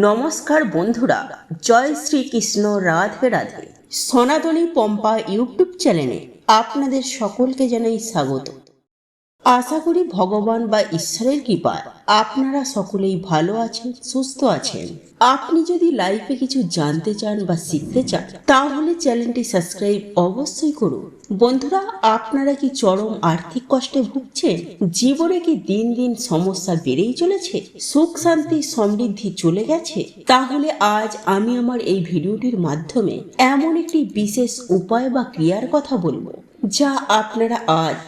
নমস্কার বন্ধুরা, জয় শ্রীকৃষ্ণ, রাধে রাধে। সনাতনী পম্পা ইউটিউব চ্যানেলে আপনাদের সকলকে জানাই স্বাগত। আশা করি ভগবান বা ঈশ্বরের কৃপায় আপনারা সকলেই ভালো আছেন, সুস্থ আছেন। আপনি যদি লাইফে কিছু জানতে চান বা শিখতে চান তাহলে চ্যানেলটি সাবস্ক্রাইব অবশ্যই করুন। বন্ধুরা, আপনারা কি চরম আর্থিক কষ্টে ভুগছেন? জীবনে কি দিন দিন সমস্যা বেড়েই চলেছে? সুখ শান্তি সমৃদ্ধি চলে গেছে? তাহলে আজ আমি আমার এই ভিডিওটির মাধ্যমে এমন একটি বিশেষ উপায় বা ক্রিয়ার কথা বলবো যা আপনারা আজ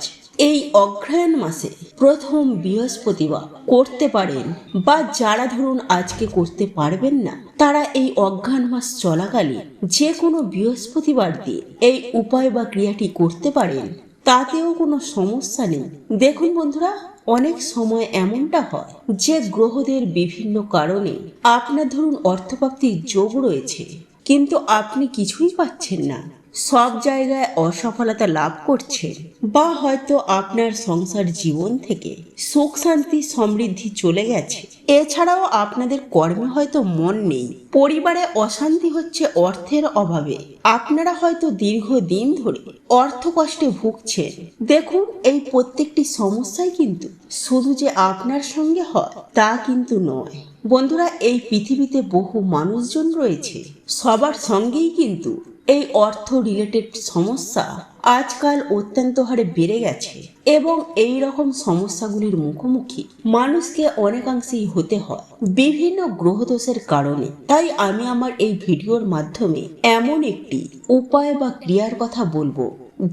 এই অগ্রহায়ণ মাসে প্রথম বৃহস্পতিবার করতে পারেন, বা যারা ধরুন আজকে করতে পারবেন না তারা এই অগ্রহায়ণ মাস চলাকালীন যে কোনো বৃহস্পতিবার দিয়ে এই উপায় বা ক্রিয়াটি করতে পারেন, তাতেও কোনো সমস্যা নেই। দেখুন বন্ধুরা, অনেক সময় এমনটা হয় যে গ্রহদের বিভিন্ন কারণে আপনার ধরুন অর্থপ্রাপ্তির যোগ রয়েছে, কিন্তু আপনি কিছুই পাচ্ছেন না, সব জায়গায় অসফলতা লাভ করছেন, বা হয়তো আপনার সংসার জীবন থেকে সুখ শান্তি সমৃদ্ধি চলে গেছে। এছাড়াও আপনাদের কর্মে হয়তো মন নেই, পরিবারে অশান্তি হচ্ছে অর্থের অভাবে, আপনারা হয়তো দীর্ঘদিন ধরে অর্থ কষ্টে ভুগছেন। দেখুন, এই প্রত্যেকটি সমস্যাই কিন্তু শুধু যে আপনার সঙ্গে হয় তা কিন্তু নয়। বন্ধুরা, এই পৃথিবীতে বহু মানুষজন রয়েছে, সবার সঙ্গেই কিন্তু এই অর্থ রিলেটেড সমস্যা আজকাল অত্যন্ত হারে বেড়ে গেছে, এবং এই রকম সমস্যাগুলির মুখোমুখি মানুষকে অনেকাংশেই হতে হয় বিভিন্ন গ্রহদোষের কারণে। তাই আমি আমার এই ভিডিওর মাধ্যমে এমন একটি উপায় বা ক্রিয়ার কথা বলবো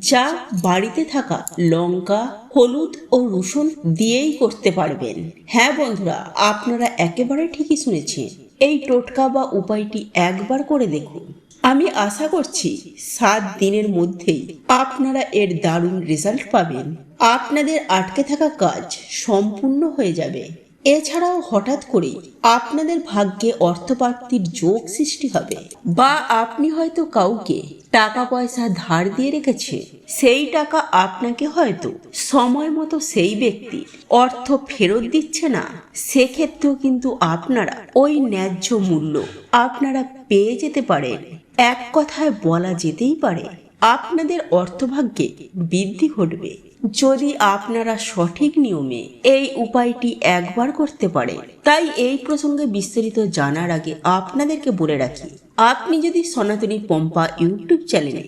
যা বাড়িতে থাকা লঙ্কা, হলুদ ও রসুন দিয়েই করতে পারবেন। হ্যাঁ বন্ধুরা, আপনারা একেবারে ঠিকই শুনেছেন। এই টোটকা বা উপায়টি একবার করে দেখুন। আমি আশা করছি 7 দিনের মধ্যেই আপনারা এর দারুণ রেজাল্ট পাবেন। আপনাদের আটকে থাকা কাজ সম্পূর্ণ হয়ে যাবে। এছাড়াও হঠাৎ করে আপনাদের ভাগ্যে অর্থপ্রাপ্তির যোগ সৃষ্টি হবে, বা আপনি হয়তো কাউকে টাকা পয়সা ধার দিয়ে রেখেছে, সেই টাকা আপনাকে হয়তো সময় মতো সেই ব্যক্তি অর্থ ফেরত দিচ্ছে না, সেক্ষেত্রেও কিন্তু আপনারা ওই ন্যায্য মূল্য আপনারা পেয়ে যেতে পারেন। এক কথায় বলা যেতেই পারে আপনাদের অর্থভাগ্যে বৃদ্ধি ঘটবে যদি আপনারা সঠিক নিয়মে এই উপায়টি একবার করতে পারেন। তাই এই প্রসঙ্গে বিস্তারিত জানার আগে আপনাদেরকে বলে রাখি, আপনি যদি সনাতনী পম্পা ইউটিউব চ্যানেলে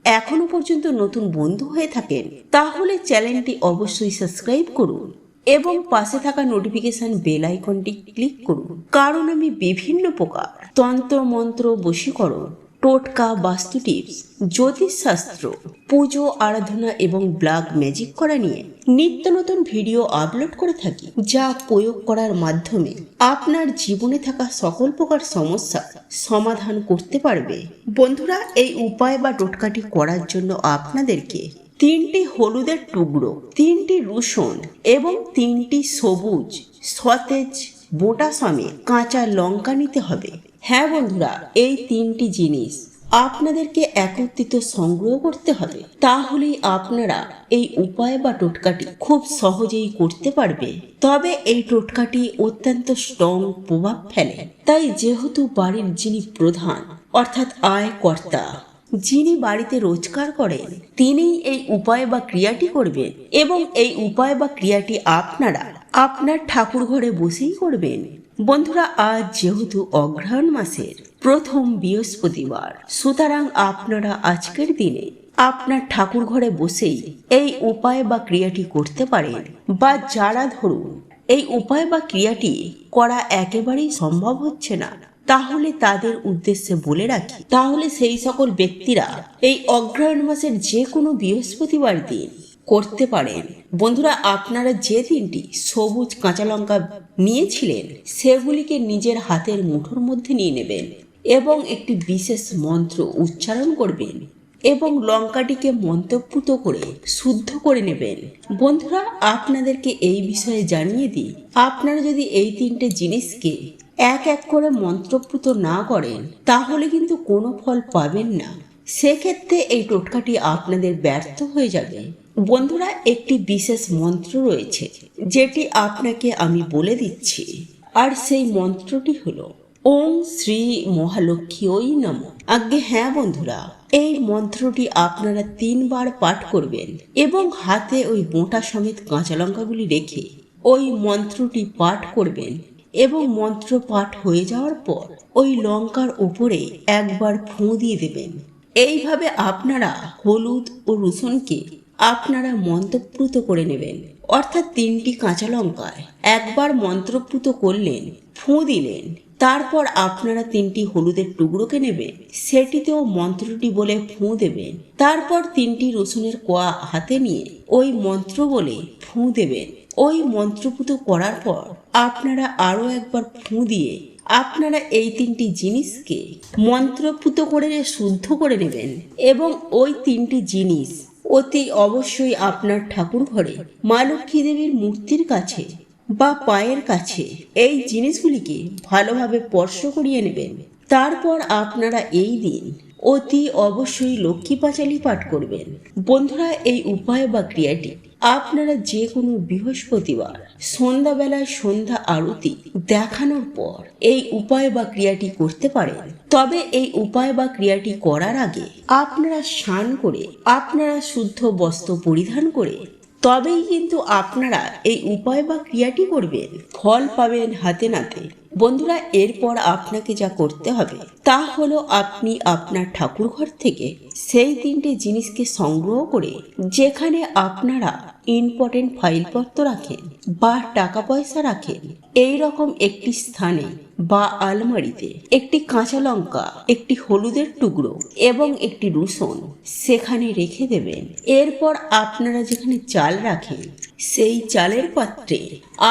এখনো পর্যন্ত নতুন বন্ধু হয়ে থাকেন তাহলে চ্যানেলটি অবশ্যই সাবস্ক্রাইব করুন এবং পাশে থাকা নোটিফিকেশন বেল আইকনটি ক্লিক করুন, কারণ আমি বিভিন্ন প্রকার তন্ত্র মন্ত্র, বশীকরণ, টোটকা, বাস্তু টিপস, জ্যোতিষশাস্ত্র, পুজো আরাধনা এবং ব্ল্যাক ম্যাজিক করা নিয়ে নিত্য নতুন ভিডিও আপলোড করে থাকি, যা প্রয়োগ করার মাধ্যমে আপনার জীবনে থাকা সকল প্রকার সমস্যা সমাধান করতে পারবে। বন্ধুরা, এই উপায় বা টোটকাটি করার জন্য আপনাদেরকে 3টি হলুদের টুকরো, 3টি রসুন এবং 3টি সবুজ সতেজ বোটা সমেত কাঁচা লঙ্কা নিতে হবে। হ্যাঁ বন্ধুরা, এই 3টি জিনিস আপনাদেরকে একত্রিত সংগ্রহ করতে হবে, তাহলেই আপনারা এই উপায় বা টোটকাটি খুব সহজেই করতে পারবে। তবে এই টোটকাটি অত্যন্ত স্ট্রং প্রভাব ফেলে, তাই যেহেতু বাড়ির যিনি প্রধান অর্থাৎ আয় কর্তা, যিনি বাড়িতে রোজগার করেন, তিনিই এই উপায় বা ক্রিয়াটি করবেন, এবং এই উপায় বা ক্রিয়াটি আপনারা আপনার ঠাকুর ঘরে বসেই করবেন। বন্ধুরা, আজ যেহেতু অগ্রহায়ণ মাসের প্রথম বৃহস্পতিবার, সুতরাং আপনারা আজকের দিনে আপনার ঠাকুর ঘরে বসেই এই উপায় বা ক্রিয়াটি করতে পারেন, বা যারা ধরুন এই উপায় বা ক্রিয়াটি করা একেবারেই সম্ভব হচ্ছে না, তাহলে তাদের উদ্দেশ্যে বলে রাখি, তাহলে সেই সকল ব্যক্তিরা এই অগ্রহায়ণ মাসের যে কোনো বৃহস্পতিবার দিন করতে পারেন। বন্ধুরা, আপনারা যে 3টি সবুজ কাঁচা লঙ্কা নিয়েছিলেন সেগুলিকে নিজের হাতের মুঠোর মধ্যে নিয়ে নেবেন এবং একটি বিশেষ মন্ত্র উচ্চারণ করবেন এবং লঙ্কাটিকে মন্ত্রপুত করে শুদ্ধ করে নেবেন। বন্ধুরা, আপনাদেরকে এই বিষয়ে জানিয়ে দিই, আপনারা যদি এই 3টে জিনিসকে এক এক করে মন্ত্রপুত না করেন তাহলে কিন্তু কোনো ফল পাবেন না, সেক্ষেত্রে এই টোটকাটি আপনাদের ব্যর্থ হয়ে যাবে। বন্ধুরা, একটি বিশেষ মন্ত্র রয়েছে যেটি আপনাকে আমি বলে দিচ্ছি, আর সেই মন্ত্রটি হলো ওম শ্রী মহালক্ষ্মী ওই নম। আজ্ঞে হ্যাঁ বন্ধুরা, এই মন্ত্রটি আপনারা 3 বার পাঠ করবেন এবং হাতে ওই বোঁটা সমেত কাঁচা লঙ্কাগুলি রেখে ওই মন্ত্রটি পাঠ করবেন এবং মন্ত্র পাঠ হয়ে যাওয়ার পর ওই লঙ্কার উপরে একবার ফুঁ দিয়ে দেবেন। এইভাবে আপনারা হলুদ ও রসুনকে আপনারা মন্ত্রপ্রুত করে নেবেন, অর্থাৎ 3টি কাঁচা লঙ্কায় একবার মন্ত্রপ্রুত করলেন, ফুঁ দিলেন। তারপর আপনারা 3টি হলুদের টুকরোকে নেবেন, সেটিতেও মন্ত্রটি বলে ফুঁ দেবেন। তারপর 3টি রসুনের কোয়া হাতে নিয়ে ওই মন্ত্র বলে ফুঁ দেবেন। ওই মন্ত্রপুত করার পর আপনারা আরও একবার ফুঁ দিয়ে আপনারা এই 3টি জিনিসকে মন্ত্রপুত করে শুদ্ধ করে নেবেন এবং ওই 3টি জিনিস অতি অবশ্যই আপনার ঠাকুর ঘরে মা লক্ষ্মী দেবীর মূর্তির কাছে বা পায়ের কাছে এই জিনিসগুলিকে ভালোভাবে স্পর্শ করিয়ে নেবেন। তারপর আপনারা এই দিন অতি অবশ্যই লক্ষ্মী পাঁচালী পাঠ করবেন। বন্ধুরা, এই উপায় বা ক্রিয়াটি আপনারা যে কোনো বৃহস্পতিবার সন্ধ্যাবেলায় সন্ধ্যা আরতি দেখানোর পর এই উপায় বা ক্রিয়াটি করতে পারেন। তবে এই উপায় বা ক্রিয়াটি করার আগে আপনারা স্নান করে আপনারা শুদ্ধ বস্ত্র পরিধান করে তবেই কিন্তু আপনারা এই উপায় বা ক্রিয়াটি করবেন, ফল পাবেন হাতে নাতে। বন্ধুরা, এরপর আপনাকে যা করতে হবে তা হলো আপনি আপনার ঠাকুরঘর থেকে সেই 3টে জিনিসকে সংগ্রহ করে যেখানে আপনারা ইম্পর্টেন্ট ফাইলপত্র রাখেন বা টাকা পয়সা রাখেন এই রকম একটি স্থানে বা আলমারিতে একটি কাঁচা লঙ্কা, একটি হলুদের টুকরো এবং একটি রসুন সেখানে রেখে দেবেন। এরপর আপনারা যেখানে চাল রাখেন সেই চালের পাত্রে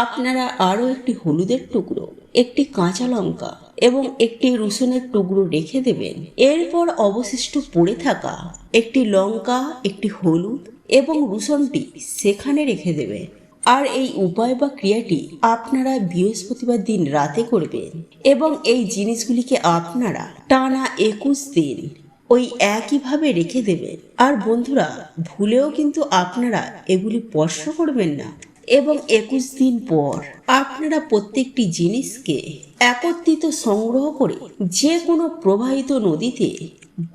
আপনারা আরও একটি হলুদের টুকরো, একটি কাঁচা লঙ্কা এবং একটি রসুনের টুকরো রেখে দেবেন। এরপর অবশিষ্ট পড়ে থাকা একটি লঙ্কা, একটি হলুদ এবং রসুনটি সেখানে রেখে দেবেন। আর এই উপায় বা ক্রিয়াটি আপনারা বৃহস্পতিবার দিন রাতে করবেন এবং এই জিনিসগুলিকে আপনারা টানা 21 দিন ওই একইভাবে রেখে দেবেন। আর বন্ধুরা, ভুলেও কিন্তু আপনারা এগুলি স্পর্শ করবেন না এবং 21 দিন পর আপনারা প্রত্যেকটি জিনিসকে একত্রিত সংগ্রহ করে যে কোনো প্রবাহিত নদীতে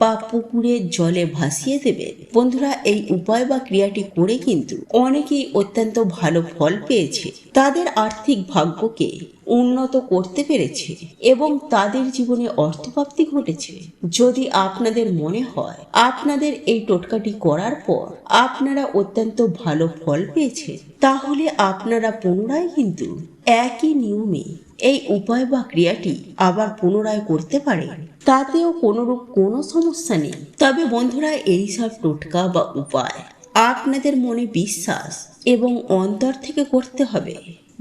বা পুকুরের জলে ভাসিয়ে দেবেন। বন্ধুরা, এই উপায় বা ক্রিয়াটি করে কিন্তু অনেকেই অত্যন্ত ভালো ফল পেয়েছে, তাদের আর্থিক ভাগ্যকে উন্নত করতে পেরেছে এবং তাদের জীবনে অর্থপ্রাপ্তি ঘটেছে। যদি আপনাদের মনে হয় আপনাদের এই টোটকাটি করার পর আপনারা অত্যন্ত ভালো ফল পেয়েছে, তাহলে আপনারা পুনরায় কিন্তু একই নিয়মে এই উপায় বা ক্রিয়াটি আবার পুনরায় করতে পারেন, তাতেও কোনোরূপ কোনো সমস্যা নেই। তবে বন্ধুরা, এই সব টোটকা বা উপায় আপনাদের মনে বিশ্বাস এবং অন্তর থেকে করতে হবে।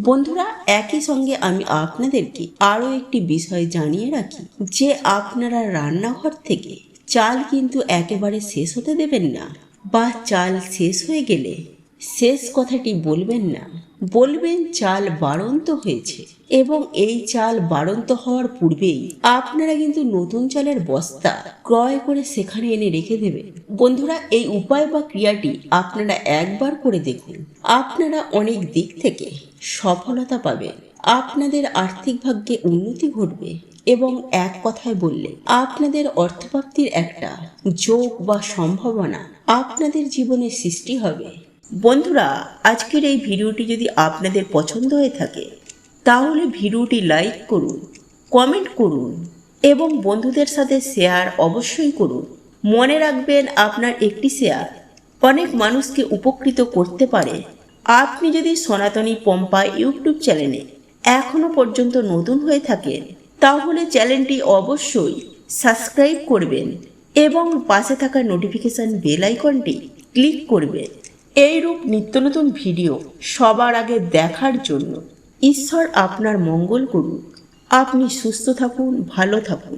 বন্ধুরা, একই সঙ্গে আমি আপনাদেরকে আরও একটি বিষয় জানিয়ে রাখি যে আপনারা রান্নাঘর থেকে চাল কিন্তু একেবারে শেষ হতে দেবেন না, বা চাল শেষ হয়ে গেলে শেষ কথাটি বলবেন না, বলবেন চাল বাড়ন্ত হয়েছে। এবং এই চাল বাড়ন্ত হওয়ার পূর্বেই আপনারা কিন্তু নতুন চালের বস্তা ক্রয় করে সেখানে এনে রেখে দেবেন। বন্ধুরা, এই উপায় বা ক্রিয়াটি আপনারা একবার করে দেখুন, আপনারা অনেক দিক থেকে সফলতা পাবেন, আপনাদের আর্থিক ভাগ্যে উন্নতি ঘটবে এবং এক কথায় বললে আপনাদের অর্থপ্রাপ্তির একটা যোগ বা সম্ভাবনা আপনাদের জীবনে সৃষ্টি হবে। বন্ধুরা, আজকের এই ভিডিওটি যদি আপনাদের পছন্দ হয়ে থাকে তাহলে ভিডিওটি লাইক করুন, কমেন্ট করুন এবং বন্ধুদের সাথে শেয়ার অবশ্যই করুন। মনে রাখবেন, আপনার একটি শেয়ার অনেক মানুষকে উপকৃত করতে পারে। আপনি যদি সনাতনী পম্পা ইউটিউব চ্যানেলে এখনো পর্যন্ত নতুন হয়ে থাকেন তাহলে চ্যানেলটি অবশ্যই সাবস্ক্রাইব করবেন এবং পাশে থাকা নোটিফিকেশন বেল আইকনটি ক্লিক করবেন। এইরূপ নিত্য নতুন ভিডিও সবার আগে দেখার জন্য ঈশ্বর আপনার মঙ্গল করুন। আপনি সুস্থ থাকুন, ভালো থাকুন।